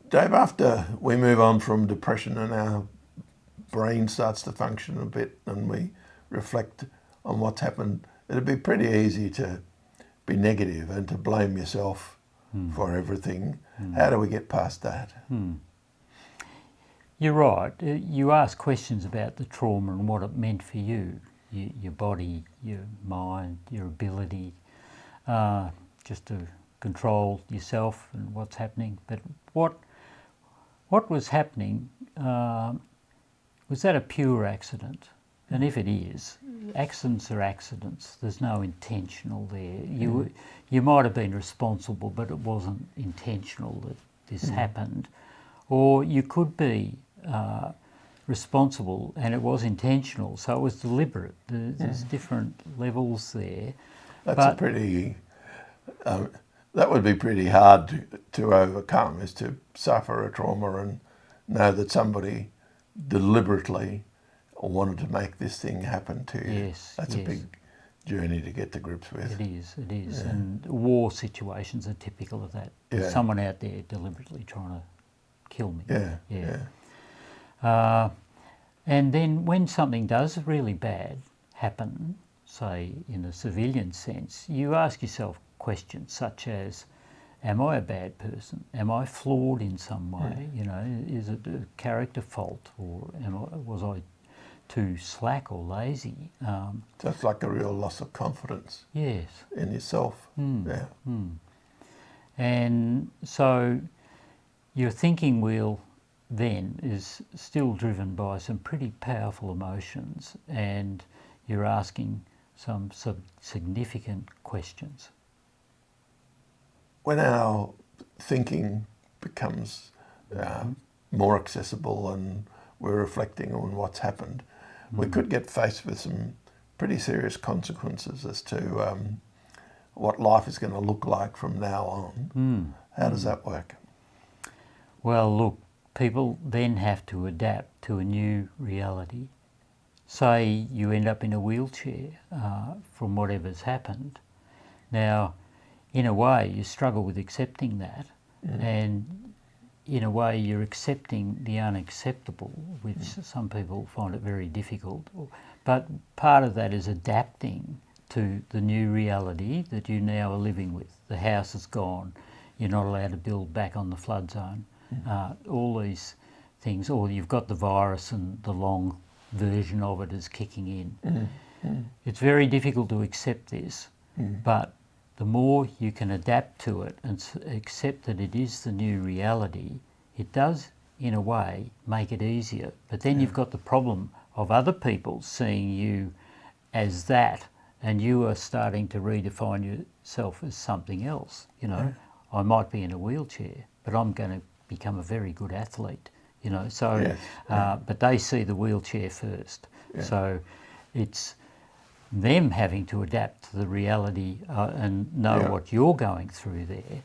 Dave, after we move on from depression and our brain starts to function a bit and we reflect on what's happened, it'd be pretty easy to be negative and to blame yourself for everything. How do we get past that? You're right. You ask questions about the trauma and what it meant for you, your body, your mind, your ability, just to control yourself and what's happening. But what was happening, was that a pure accident? And if it is, accidents are accidents. There's no intentional there. You might have been responsible, but it wasn't intentional that this happened. Or you could be responsible and it was intentional, so it was deliberate. There's different levels there. That's that would be pretty hard to overcome, is to suffer a trauma and know that somebody deliberately wanted to make this thing happen to you. Yes, That's a big journey to get to grips with. It is. Yeah. And war situations are typical of that. There's someone out there deliberately trying to kill me. And then when something does really bad happen, say in a civilian sense, you ask yourself questions such as, am I a bad person? Am I flawed in some way? You know, is it a character fault, or was I too slack or lazy? That's like a real loss of confidence in yourself. And so your thinking wheel then is still driven by some pretty powerful emotions, and you're asking some significant questions. When our thinking becomes more accessible and we're reflecting on what's happened, we could get faced with some pretty serious consequences as to what life is going to look like from now on. How does that work? Well, look, people then have to adapt to a new reality. Say you end up in a wheelchair from whatever's happened. Now, in a way, you struggle with accepting that, and in a way, you're accepting the unacceptable, which some people find it very difficult. But part of that is adapting to the new reality that you now are living with. The house is gone. You're not allowed to build back on the flood zone. All these things, or you've got the virus and the long version of it is kicking in. It's very difficult to accept this, but the more you can adapt to it and accept that it is the new reality, it does, in a way, make it easier. But then you've got the problem of other people seeing you as that, and you are starting to redefine yourself as something else. You know, I might be in a wheelchair, but I'm going to become a very good athlete. You know, so but they see the wheelchair first. So it's them having to adapt to the reality and know what you're going through there.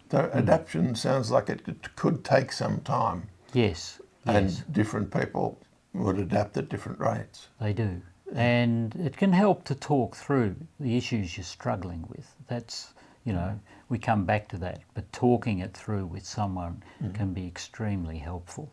So adaptation sounds like it could take some time. Yes. And different people would adapt at different rates. They do. And it can help to talk through the issues you're struggling with. That's, you know, we come back to that, but talking it through with someone can be extremely helpful.